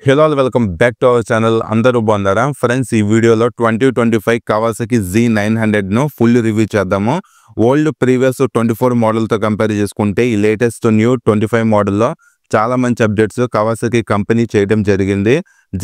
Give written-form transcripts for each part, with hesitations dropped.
Hello welcome back to our channel. అందరూ బాగున్నారా friends? ఈ వీడియోలో 2025 కవాసాకి Z900 ను ఫుల్ రివ్యూ చేద్దాము. ఓల్డ్ ప్రీవియస్ 24 మోడల్తో కంపేర్ చేసుకుంటే ఈ లేటెస్ట్ న్యూ 25 మోడల్లో చాలా మంచి అప్డేట్స్ కవాసాకి కంపెనీ చేయడం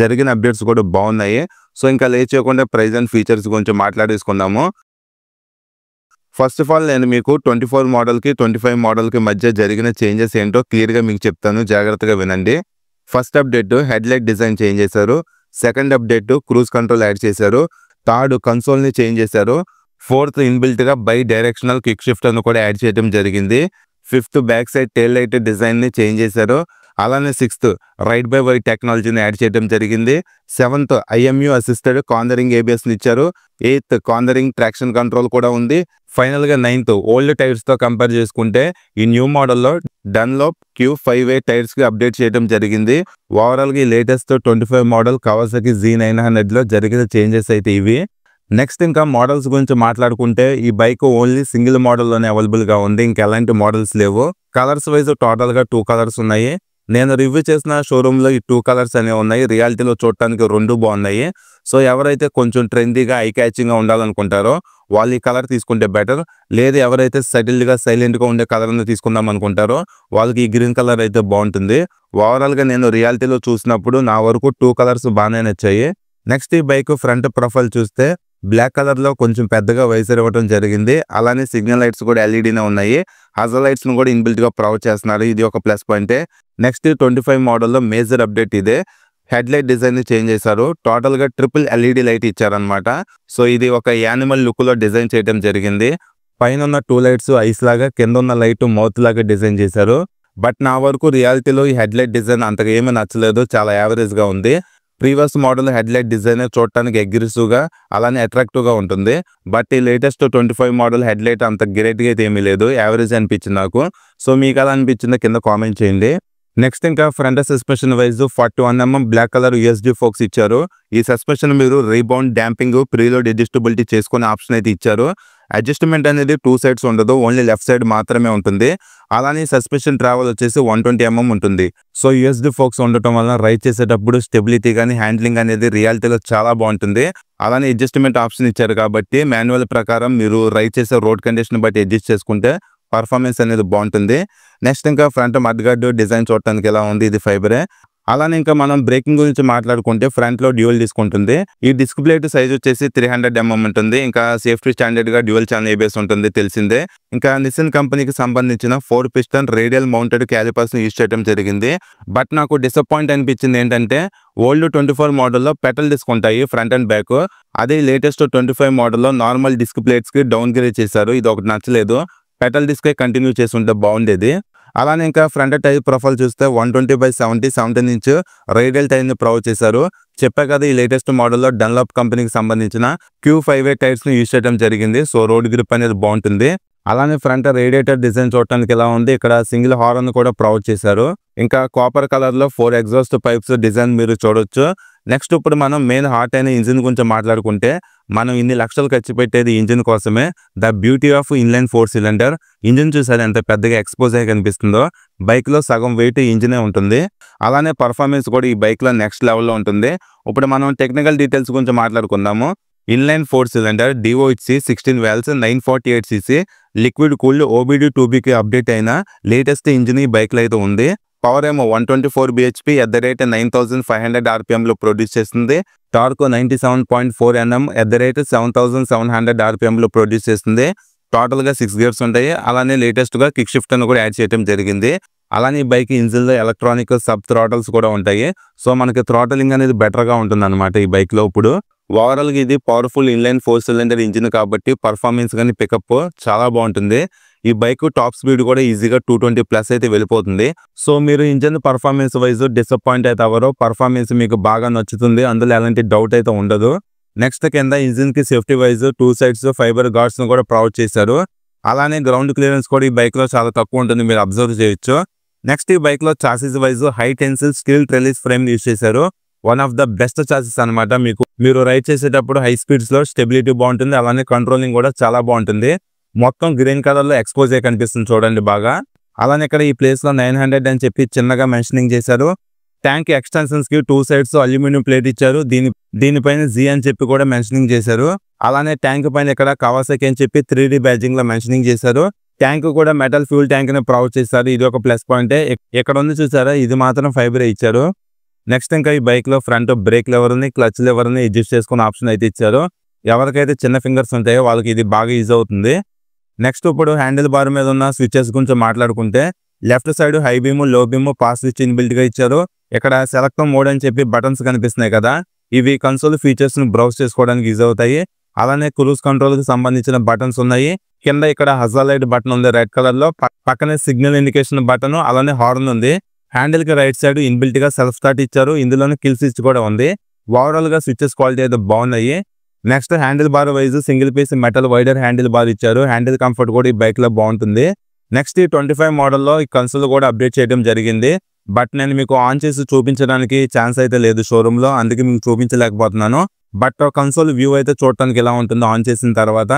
జరిగిన అప్డేట్స్ కూడా బాగున్నాయి. సో ఇంకా లేట్ చేయకుండా ప్రైస్ అండ్ ఫీచర్స్ గురించి మాట్లాడేసుకుందాము. ఫస్ట్ ఆఫ్ ఆల్ నేను మీకు 24 మోడల్కి 25 మోడల్కి మధ్య జరిగిన చేంజెస్ ఏంటో క్లియర్గా మీకు చెప్తాను, జాగ్రత్తగా వినండి. First update head light design change చేశారు. Second update cruise control add చేశారు. థర్డ్ కన్సోల్ని చేంజ్ చేశారు. ఫోర్త్ ఇన్బిల్ట్గా బై డైరెక్షనల్ క్విక్ షిఫ్టర్ను కూడా యాడ్ చేయడం జరిగింది. Fifth back side tail light డిజైన్ని చేంజ్ చేశారు. అలానే సిక్స్త్ రైట్ బై వై టెక్నాలజీని యాడ్ చేయడం జరిగింది. సెవెంత్ IMU అసిస్టెడ్ కార్నరింగ్ ABSని ఇచ్చారు. ఎయిత్ కార్నరింగ్ ట్రాక్షన్ కంట్రోల్ కూడా ఉంది. ఫైనల్గా నైన్త్ ఓల్డ్ టైర్స్తో కంపేర్ చేసుకుంటే ఈ న్యూ మోడల్లో డన్లాప్ Q5A టైర్స్కి అప్డేట్ చేయడం జరిగింది. ఓవరాల్గా ఈ లేటెస్ట్ 25 మోడల్ కవాసాకి Z900లో జరిగిన చేంజెస్ అయితే ఇవి. నెక్స్ట్ ఇంకా మోడల్స్ గురించి మాట్లాడుకుంటే ఈ బైక్ ఓన్లీ సింగిల్ మోడల్లోనే అవైలబుల్గా ఉంది, ఇంకా ఎలాంటి మోడల్స్ లేవు. కలర్స్ వైజ్ టోటల్గా 2 కలర్స్ ఉన్నాయి. నేను రివ్యూ చేసిన షోరూంలో ఈ 2 కలర్స్ అనేవి ఉన్నాయి. రియాలిటీలో చూడటానికి 2 బాగున్నాయి. సో ఎవరైతే కొంచెం ట్రెండీగా ఐ క్యాచింగ్గా ఉండాలనుకుంటారో వాళ్ళు ఈ కలర్ తీసుకుంటే బెటర్. లేదు ఎవరైతే సెటిల్డ్గా సైలెంట్గా ఉండే కలర్ని తీసుకుందాం అనుకుంటారో వాళ్ళకి ఈ గ్రీన్ కలర్ అయితే బాగుంటుంది. ఓవరాల్గా నేను రియాలిటీలో చూసినప్పుడు నా వరకు 2 కలర్స్ బాగానే నచ్చాయి. నెక్స్ట్ ఈ బైక్ ఫ్రంట్ ప్రొఫైల్ చూస్తే బ్లాక్ కలర్లో కొంచెం పెద్దగా వైజర్ ఇవ్వడం జరిగింది. అలానే సిగ్నల్ లైట్స్ కూడా LEDనే ఉన్నాయి. హజర్ లైట్స్ను కూడా ఇన్బిల్ట్గా ప్రొవైడ్ చేస్తున్నారు, ఇది ఒక ప్లస్ పాయింటే. నెక్స్ట్ 25 మోడల్లో మేజర్ అప్డేట్ ఇదే. హెడ్ లైట్ డిజైన్ చేంజ్ చేశారు. టోటల్గా ట్రిపుల్ LED లైట్ ఇచ్చారనమాట. సో ఇది ఒక యానిమల్ లుక్లో డిజైన్ చేయడం జరిగింది. పైన ఉన్న 2 లైట్స్ ఐస్ లాగా, కింద ఉన్న లైట్ మౌత్ లాగా డిజైన్ చేశారు. బట్ నా వరకు రియాలిటీలో ఈ హెడ్ లైట్ డిజైన్ అంతగా ఏమీ నచ్చలేదు, చాలా యావరేజ్గా ఉంది. Previous model head light design చూడటానికి అగ్రెసివ్గా అలానే అట్రాక్టివ్గా ఉంటుంది. బట్ ఈ లేటెస్ట్ 25 మోడల్ హెడ్ లైట్ అంత గ్రేట్గా అయితే ఏమీ లేదు, యావరేజ్ అనిపించింది నాకు. సో మీకు ఎలా అనిపించిందో కింద కామెంట్ చేయండి. నెక్స్ట్ ఇంకా front suspension wise 41mm black colour USD forks ఇచ్చారు. ఈ సస్పెన్షన్ మీరు రీబౌండ్, డాంపింగ్, ప్రీలోడ్ అడ్జస్టబిలిటీ చేసుకునే ఆప్షన్ అయితే ఇచ్చారు. అడ్జస్ట్మెంట్ అనేది 2 సైడ్స్ ఉండదు, ఓన్లీ లెఫ్ట్ సైడ్ మాత్రమే ఉంటుంది. అలానే సస్పెన్షన్ ట్రావెల్ వచ్చేసి 120mm ఉంటుంది. సో USD ఫోక్స్ ఉండటం వల్ల రైడ్ చేసేటప్పుడు స్టెబిలిటీ కానీ హ్యాండ్లింగ్ అనేది రియాలిటీలో చాలా బాగుంటుంది. అలానే అడ్జస్ట్మెంట్ ఆప్షన్ ఇచ్చారు కాబట్టి మాన్యువల్ ప్రకారం మీరు రైడ్ చేసే రోడ్ కండిషన్ బట్టి అడ్జస్ట్ చేసుకుంటే పర్ఫార్మెన్స్ అనేది బాగుంటుంది. నెక్స్ట్ ఇంకా ఫ్రంట్ మడ్గార్డ్ డిజైన్ చూడటానికి ఎలా ఉంది, ఇది ఫైబరే. అలానే ఇంకా మనం బ్రేకింగ్ గురించి మాట్లాడుకుంటే ఫ్రంట్లో డ్యూయల్ డిస్క్ ఉంటుంది. ఈ డిస్క్ ప్లేట్ సైజ్ వచ్చేసి 300mm ఉంటుంది. ఇంకా సేఫ్టీ స్టాండర్డ్గా డ్యూయల్ ఛానల్ ABS ఉంటుంది, తెలిసిందే. ఇంకా నిస్సాన్ కంపెనీకి సంబంధించిన 4 పిస్టన్ రేడియల్ మౌంటెడ్ క్యాలిపర్స్ని యూజ్ చేయడం జరిగింది. బట్ నాకు డిసప్పాయింట్ అనిపించింది ఏంటంటే ఓల్డ్ 24 మోడల్లో పెటల్ డిస్క్ ఉంటాయి ఫ్రంట్ అండ్ బ్యాక్. అదే లేటెస్ట్ 25 మోడల్లో నార్మల్ డిస్క్ ప్లేట్స్కి డౌన్ గ్రేడ్ చేశారు, ఇది ఒకటి నచ్చలేదు. పెటల్ డిస్కే కంటిన్యూ చేసి ఉంటే బాగుండేది. అలానే ఇంకా ఫ్రంట్ టైర్ ప్రొఫైల్ చూస్తే 120/70 17 ఇంచ్ రేడియల్ టైర్ని ప్రొవైడ్ చేశారు. చెప్పా కదా ఈ లేటెస్ట్ మోడల్లో డన్లాప్ కంపెనీకి సంబంధించిన Q5A టైర్స్ని యూజ్ చేయడం జరిగింది. సో రోడ్ గ్రిప్ అనేది బాగుంటుంది. అలానే ఫ్రంట్ రేడియేటర్ డిజైన్ చూడటానికి ఎలా ఉంది, ఇక్కడ సింగిల్ హార్న్ కూడా ప్రొవైడ్ చేశారు. ఇంకా కాపర్ కలర్లో 4 ఎగ్జాస్ట్ పైప్స్ డిజైన్ మీరు చూడొచ్చు. నెక్స్ట్ ఇప్పుడు మనం మెయిన్ హార్ట్ అయిన ఇంజిన్ గురించి మాట్లాడుకుంటే మనం ఇన్ని లక్షలు ఖర్చు పెట్టేది ఇంజిన్ కోసమే. The beauty of inline 4 cylinder engine చూసారు ఎంత పెద్దగా ఎక్స్పోజ్ అయ్యి కనిపిస్తుందో. బైక్లో సగం వెయిట్ ఇంజినే ఉంటుంది. అలానే పర్ఫార్మెన్స్ కూడా ఈ బైక్లో నెక్స్ట్ లెవెల్లో ఉంటుంది. ఇప్పుడు మనం టెక్నికల్ డీటెయిల్స్ గురించి మాట్లాడుకుందాము. Inline 4 cylinder DOHC 16 valves 948cc liquid cooled OBD2Bకి అప్డేట్ అయిన లేటెస్ట్ ఇంజిన్ ఈ బైక్లో అయితే ఉంది. పవర్ ఏమో 124 bhp @9500 RPMలో ప్రొడ్యూస్ చేస్తుంది. టార్క్ 97.4 Nm @7700 RPMలో ప్రొడ్యూస్ చేస్తుంది. టోటల్గా 6 గేర్స్ ఉంటాయి. అలానే లేటెస్ట్గా కిక్ షిఫ్టర్ను కూడా యాడ్ చేయడం జరిగింది. అలానే ఈ బైక్ ఇంజిన్లో ఎలక్ట్రానిక్ సబ్ థ్రాటల్స్ కూడా ఉంటాయి. సో మనకి థ్రాటలింగ్ అనేది బెటర్గా ఉంటుంది అనమాట ఈ బైక్లో. ఇప్పుడు ఓవరాల్గా ఇది పవర్ఫుల్ ఇన్లైన్ 4 సిలిండర్ ఇంజిన్ కాబట్టి పర్ఫార్మెన్స్ కానీ పికప్ చాలా బాగుంటుంది. ఈ బైక్ టాప్ స్పీడ్ కూడా ఈజీగా 220+ అయితే వెళ్ళిపోతుంది. సో మీరు ఇంజిన్ పర్ఫార్మెన్స్ వైజ్ డిసప్పాయింట్ అయితే అవ్వరు, పర్ఫార్మెన్స్ మీకు బాగా నచ్చుతుంది, అందులో ఎలాంటి డౌట్ అయితే ఉండదు. నెక్స్ట్ కింద ఇంజిన్కి సేఫ్టీ వైజ్ 2 సైడ్స్ ఫైబర్ గార్డ్స్ను కూడా ప్రొవైడ్ చేశారు. అలానే గ్రౌండ్ క్లియరెన్స్ కూడా ఈ బైక్లో చాలా తక్కువ ఉంటుంది, మీరు అబ్జర్వ్ చేయొచ్చు. నెక్స్ట్ ఈ బైక్లో chassis wise high tensile steel trellis frame use చేశారు. One of the best chassis అనమాట. మీరు రైడ్ చేసేటప్పుడు హై స్పీడ్స్లో స్టెబిలిటీ బాగుంటుంది, అలానే కంట్రోలింగ్ కూడా చాలా బాగుంటుంది. మొత్తం గ్రీన్ కలర్లో ఎక్స్పోజ్ అయ్యి కనిపిస్తుంది చూడండి బాగా. అలానే ఇక్కడ ఈ ప్లేస్లో 900 అని చెప్పి చిన్నగా మెన్షనింగ్ చేశారు. ట్యాంక్ ఎక్స్టెన్షన్స్ కి 2 సైడ్స్ అల్యూమినియం ప్లేట్ ఇచ్చారు. దీనిపైన జీ అని చెప్పి కూడా మెన్షనింగ్ చేశారు. అలానే ట్యాంక్ పైన ఇక్కడ కవాసాకి అని చెప్పి 3D బ్యాడ్జింగ్ లో మెన్షనింగ్ చేశారు. ట్యాంక్ కూడా మెటల్ ఫ్యూల్ ట్యాంక్ ని ప్రొవైడ్ చేస్తారు. ఇది ఒక ప్లస్ పాయింట్. ఇక్కడ ఉంది చూసారా, ఇది మాత్రం ఫైబర్ ఇచ్చారు. నెక్స్ట్ ఇంకా ఈ బైక్ లో ఫ్రంట్ బ్రేక్ లెవర్ ని క్లచ్ లెవర్ ని అడ్జస్ట్ చేసుకునే ఆప్షన్ అయితే ఇచ్చారు. ఎవరికైతే చిన్న ఫింగర్స్ ఉంటాయో వాళ్ళకి ఇది బాగా యూజ్ అవుతుంది. నెక్స్ట్ ఇప్పుడు హ్యాండిల్ బార్ మీద ఉన్న స్విచెస్ గురించి మాట్లాడుకుంటే లెఫ్ట్ సైడ్ హై బీమ్, లో బీమ్, పాస్ స్విచ్ ఇన్బిల్ట్ గా ఇచ్చారు. ఇక్కడ సెలెక్ట్ మోడ్ అని చెప్పి బటన్స్ కనిపిస్తున్నాయి కదా, ఇవి కన్సోల్ ఫీచర్స్ ని బ్రౌజ్ చేసుకోవడానికి యూజ్ అవుతాయి. అలానే క్రూజ్ కంట్రోల్ కి సంబంధించిన బటన్స్ ఉన్నాయి. కింద ఇక్కడ హజార్ లైట్ బటన్ ఉంది రెడ్ కలర్ లో, పక్కనే సిగ్నల్ ఇండికేషన్ బటన్, అలానే హార్న్ ఉంది. హ్యాండిల్ కి రైట్ సైడ్ ఇన్బిల్ట్ గా సెల్ఫ్ స్టార్ట్ ఇచ్చారు. ఇందులోనే కిల్ స్విచ్ కూడా ఉంది. ఓవరాల్ గా స్విచెస్ క్వాలిటీ అయితే బాగున్నాయి. Next handle bar wise single piece metal wider handle bar ఇచ్చారు. హ్యాండిల్ కంఫర్ట్ కూడా ఈ బైక్ లో బాగుంటుంది. నెక్స్ట్ ఈ 25 మోడల్లో ఈ కన్సోల్ కూడా అప్డేట్ చేయడం జరిగింది. బట్ నేను మీకు ఆన్ చేసి చూపించడానికి ఛాన్స్ అయితే లేదు షోరూమ్ లో, అందుకే మీకు చూపించలేకపోతున్నాను. బట్ కన్సోల్ వ్యూ అయితే చూడటానికి ఎలా ఉంటుందో ఆన్ చేసిన తర్వాత.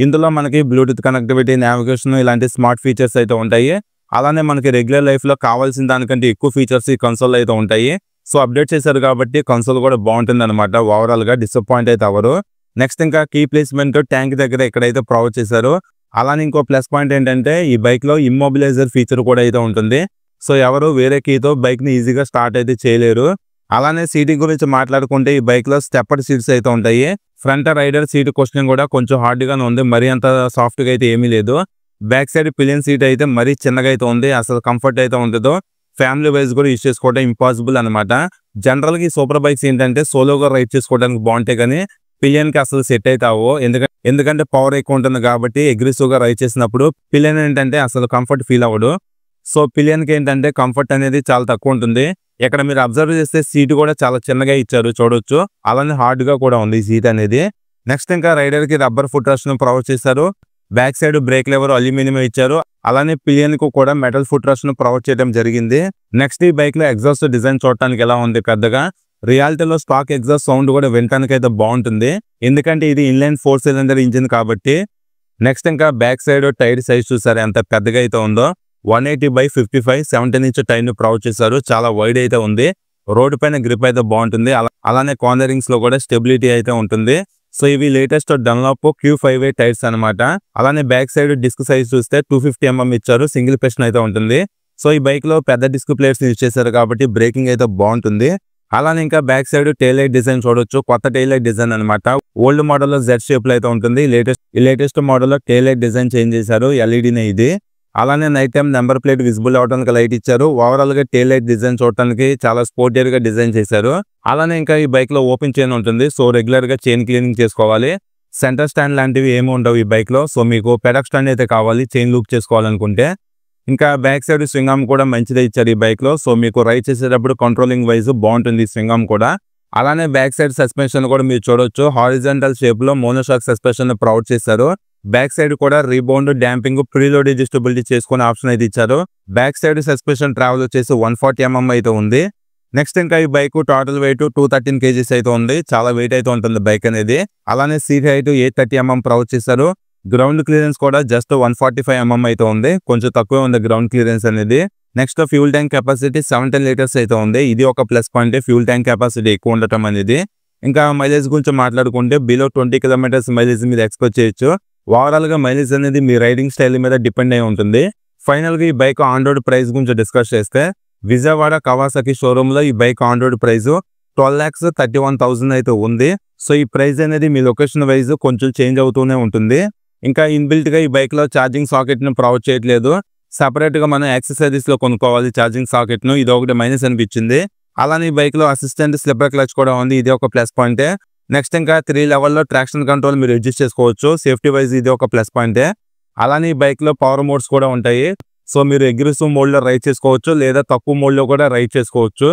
ఇందులో మనకి బ్లూటూత్ కనెక్టివిటీ, నావిగేషన్ ఇలాంటి స్మార్ట్ ఫీచర్స్ అయితే ఉంటాయి. అలానే మనకి రెగ్యులర్ లైఫ్ లో కావాల్సిన దానికంటే ఎక్కువ ఫీచర్స్ ఈ కన్సోల్ అయితే ఉంటాయి. సో అప్డేట్ చేశారు కాబట్టి కన్సోల్ కూడా బాగుంటుంది అనమాట. ఓవరాల్ గా డిసప్పాయింట్ అయితే అవ్వరు. నెక్స్ట్ ఇంకా కీ ప్లేస్మెంట్ ట్యాంక్ దగ్గర ఎక్కడైతే ప్రొవైడ్ చేశారో. అలానే ఇంకో ప్లస్ పాయింట్ ఏంటంటే ఈ బైక్ లో ఇమ్మొబిలైజర్ ఫీచర్ కూడా అయితే ఉంటుంది. సో ఎవరు వేరే కీతో బైక్ ని ఈజీగా స్టార్ట్ అయితే చేయలేరు. అలానే సీటింగ్ గురించి మాట్లాడుకుంటే ఈ బైక్ లో స్టెప్పర్ సీట్స్ అయితే ఉంటాయి. ఫ్రంట్ రైడర్ సీట్ క్వశ్చన్ కూడా కొంచెం హార్డ్ గానే ఉంది, మరీ అంత సాఫ్ట్ గా అయితే ఏమీ లేదు. బ్యాక్ సైడ్ పిలియన్ సీట్ అయితే మరీ చిన్నగా అయితే ఉంది, అసలు కంఫర్ట్ అయితే ఉండదు. ఫ్యామిలీ వైజ్ కూడా యూజ్ చేసుకోవడం ఇంపాసిబుల్ అనమాట. జనరల్ గా ఈ సూపర్ బైక్స్ ఏంటంటే సోలోగా రైడ్ చేసుకోవడానికి బాగుంటాయి, కానీ పిలియన్ కి అసలు సెట్ అయితే అవ్వవు. ఎందుకంటే పవర్ ఎక్కువ ఉంటుంది కాబట్టి అగ్రెసివ్ గా రైడ్ చేసినప్పుడు పిలియన్ ఏంటంటే అసలు కంఫర్ట్ ఫీల్ అవ్వడు. సో పిలియన్ కి ఏంటంటే కంఫర్ట్ అనేది చాలా తక్కువ ఉంటుంది. ఇక్కడ మీరు అబ్జర్వ్ చేస్తే సీట్ కూడా చాలా చిన్నగా ఇచ్చారు, చూడొచ్చు. అలానే హార్డ్ గా కూడా ఉంది సీట్ అనేది. నెక్స్ట్ ఇంకా రైడర్ కి రబ్బర్ ఫుట్ రెస్ట్ ను ప్రొవైడ్ చేశారు. Back side break lever aluminium ఇచ్చారు. అలానే పిలియన్ కు కూడా మెటల్ ఫుట్ రెస్ట్ ను ప్రొవైడ్ చేయడం జరిగింది. నెక్స్ట్ ఈ బైక్ లో ఎగ్జాస్ట్ డిజైన్ చూడటానికి ఎలా ఉంది, పెద్దగా రియాలిటీలో స్టాక్ ఎగ్జాస్ట్ సౌండ్ కూడా వినటానికి అయితే బాగుంటుంది, ఎందుకంటే ఇది ఇన్లైన్ 4 సిలిండర్ ఇంజిన్ కాబట్టి. నెక్స్ట్ ఇంకా బ్యాక్ సైడ్ టైర్ సైజ్ చూసారు ఎంత పెద్దగా అయితే ఉందో. 180/55 17 ఇంచ్ టైర్ ను ప్రొవైడ్ చేశారు. చాలా వైడ్ అయితే ఉంది. రోడ్ పైన గ్రిప్ అయితే బాగుంటుంది. అలానే కార్నరింగ్స్ లో కూడా స్టెబిలిటీ అయితే ఉంటుంది. సో ఇవి లేటెస్ట్ డన్లాప్ Q5A టైర్స్ అనమాట. అలానే బ్యాక్ సైడ్ డిస్క్ సైజ్ చూస్తే 250 mm ఇచ్చారు. సింగిల్ పిస్టన్ అయితే ఉంటుంది. సో ఈ బైక్ లో పెద్ద డిస్క్ ప్లేట్స్ యూజ్ చేశారు కాబట్టి బ్రేకింగ్ అయితే బాగుంటుంది. అలానే ఇంకా back side tail light design చూడొచ్చు. కొత్త టైల్ లైట్ డిజైన్ అనమాట. ఓల్డ్ మోడల్ లో Z షేప్ లో అయితే ఉంటుంది. లేటెస్ట్ మోడల్ లో టైల్ లైట్ డిజైన్ చేంజ్ చేశారు. ఎల్ఈడీనే ఇది. అలానే night time number plate visible అవడానికి లైట్ ఇచ్చారు. ఓవరాల్ గా టైల్ లైట్ డిజైన్ చూడటానికి చాలా స్పోర్టియర్ గా డిజైన్ చేశారు. అలానే ఇంకా ఈ బైక్ లో ఓపెన్ చైన్ ఉంటుంది. సో రెగ్యులర్ గా చైన్ క్లీనింగ్ చేసుకోవాలి. సెంటర్ స్టాండ్ లాంటివి ఏమి ఉండవు ఈ బైక్ లో. సో మీకు పెడక్ స్టాండ్ అయితే కావాలి చైన్ లూప్ చేసుకోవాలనుకుంటే. ఇంకా బ్యాక్ సైడ్ స్వింగ్ ఆర్మ్ కూడా మంచిదే ఇచ్చారు ఈ బైక్ లో. సో మీకు రైడ్ చేసేటప్పుడు కంట్రోలింగ్ వైజ్ బాగుంటుంది స్వింగ్ ఆర్మ్ కూడా. అలానే బ్యాక్ సైడ్ సస్పెన్షన్ కూడా మీరు చూడొచ్చు. హారిజాంటల్ షేప్ లో మోనోషాక్ సస్పెన్షన్ ప్రొవైడ్ చేశారు. బ్యాక్ సైడ్ కూడా రీబౌండ్, డాంపింగ్, ప్రీలోడ్ అడ్జస్టబిలిటీ చేసుకునే ఆప్షన్ అయితే ఇచ్చారు. బ్యాక్ సైడ్ సస్పెన్షన్ ట్రావెల్ వచ్చేసి 140 mm అయితే ఉంది. నెక్స్ట్ ఇంకా ఈ బైక్ టోటల్ వెయిట్ 213 kgs అయితే ఉంది. చాలా వెయిట్ అయితే ఉంటుంది బైక్ అనేది. అలానే సీట్ హైట్ 830 mm ప్రొవైడ్ చేశారు. గ్రౌండ్ క్లియరెన్స్ కూడా జస్ట్ 145 mm అయితే ఉంది. కొంచెం తక్కువే ఉంది గ్రౌండ్ క్లియరెన్స్ అనేది. Next fuel tank capacity 17 litres అయితే ఉంది. ఇది ఒక plus point, fuel tank capacity ఎక్కువ ఉండటం అనేది. ఇంకా మైలేజ్ గురించి మాట్లాడుకుంటే బిలో 20 kilometers మైలేజ్ మీద ఎక్స్పెక్ట్ చేయొచ్చు. ఓవరాల్ గా మైలేజ్ అనేది మీ రైడింగ్ స్టైల్ మీద డిపెండ్ అయి ఉంటుంది. ఫైనల్ గా ఈ బైక్ ఆన్ రోడ్ ప్రైస్ గురించి డిస్కస్ చేస్తే విజయవాడ కవాసాకి షోరూమ్ లో ఈ బైక్ ఆన్ రోడ్ ప్రైస్ 12,31,000 అయితే ఉంది. సో ఈ ప్రైస్ అనేది మీ లొకేషన్ వైజ్ కొంచెం చేంజ్ అవుతూనే ఉంటుంది. ఇంకా ఇన్బిల్ట్ గా ఈ బైక్ లో ఛార్జింగ్ సాకెట్ ను ప్రొవైడ్ చేయట్లేదు. సెపరేట్ గా మనం యాక్సెసరీస్ లో కొనుక్కోవాలి ఛార్జింగ్ సాకెట్ ను. ఇది ఒకటి మైనస్ అనిపించింది. అలానే ఈ బైక్ లో అసిస్టెంట్ స్లిప్పర్ క్లచ్ కూడా ఉంది. ఇది ఒక ప్లస్ పాయింటే. నెక్స్ట్ ఇంకా 3 లెవెల్లో ట్రాక్షన్ కంట్రోల్ మీరు అడ్జస్ట్ చేసుకోవచ్చు. సేఫ్టీ వైజ్ ఇది ఒక ప్లస్ పాయింటే. అలానే ఈ బైక్ లో పవర్ మోడ్స్ కూడా ఉంటాయి. సో మీరు అగ్రెసివ్ మోడ్ లో రైడ్ చేసుకోవచ్చు, లేదా తక్కువ మోడ్ లో కూడా రైడ్ చేసుకోవచ్చు.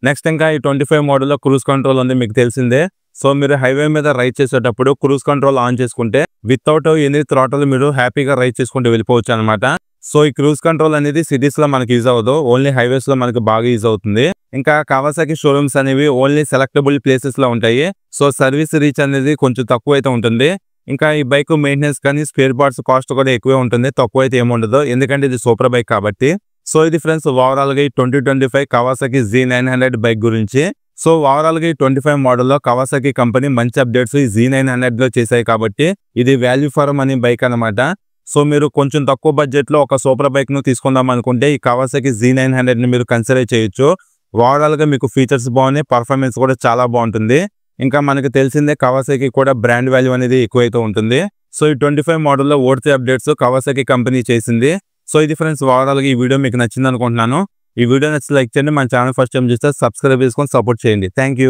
నెక్స్ట్ ఇంకా ఈ 25 మోడల్ లో క్రూజ్ కంట్రోల్ ఉంది, మీకు తెలిసిందే. సో మీరు హైవే మీద రైడ్ చేసేటప్పుడు క్రూజ్ కంట్రోల్ ఆన్ చేసుకుంటే వితౌట్ ఎనీ థ్రాటల్ మీరు హ్యాపీగా రైడ్ చేసుకుంటూ వెళ్ళిపోవచ్చు అనమాట. సో ఈ క్రూజ్ కంట్రోల్ అనేది సిటీస్ లో మనకి యూజ్ అవ్వదు, ఓన్లీ హైవేస్ లో మనకి బాగా యూజ్ అవుతుంది. ఇంకా కవాసాకి షోరూమ్స్ అనేవి ఓన్లీ సెలెక్టబుల్ ప్లేసెస్ లో ఉంటాయి. సో సర్వీస్ రీచ్ అనేది కొంచెం తక్కువ అయితే ఉంటుంది. ఇంకా ఈ బైక్ మెయింటెనెన్స్ కానీ స్పేర్ పార్ట్స్ కాస్ట్ కూడా ఎక్కువే ఉంటుంది, తక్కువ అయితే ఏముండదు, ఎందుకంటే ఇది సూపర్ బైక్ కాబట్టి. సో ఇది ఫ్రెండ్స్ ఓవరాల్ గా ఈ 2025 కవాసాకి Z900 బైక్ గురించి. సో ఓవరాల్ గా ఈ 25 మోడల్లో కవాసాకి కంపెనీ మంచి అప్డేట్స్ ఈ Z900 లో చేశాయి కాబట్టి ఇది వాల్యూ ఫర్ మనీ బైక్ అనమాట. సో మీరు కొంచెం తక్కువ బడ్జెట్ లో ఒక సూపర్ బైక్ ను తీసుకుందాం అనుకుంటే ఈ కవాసాకి Z900 ని మీరు కన్సిడర్ చేయొచ్చు. ఓవరాల్ గా మీకు ఫీచర్స్ బాగున్నాయి, పర్ఫార్మెన్స్ కూడా చాలా బాగుంటుంది. ఇంకా మనకు తెలిసిందే కవాసాకి కూడా బ్రాండ్ వాల్యూ అనేది ఎక్కువైతే ఉంటుంది. సో ఈ 25 మోడల్లో ఓడితే అప్డేట్స్ కవాసాకి కంపెనీ చేసింది. సో ఇది ఫ్రెండ్స్ ఓవరాల్ గా ఈ వీడియో మీకు నచ్చింది అనుకుంటున్నాను. ఈ వీడియో నచ్చి లైక్ చేయండి. మన ఛానల్ ఫస్ట్ టైం చూస్తే సబ్స్క్రైబ్ చేసుకొని సపోర్ట్ చేయండి. Thank you.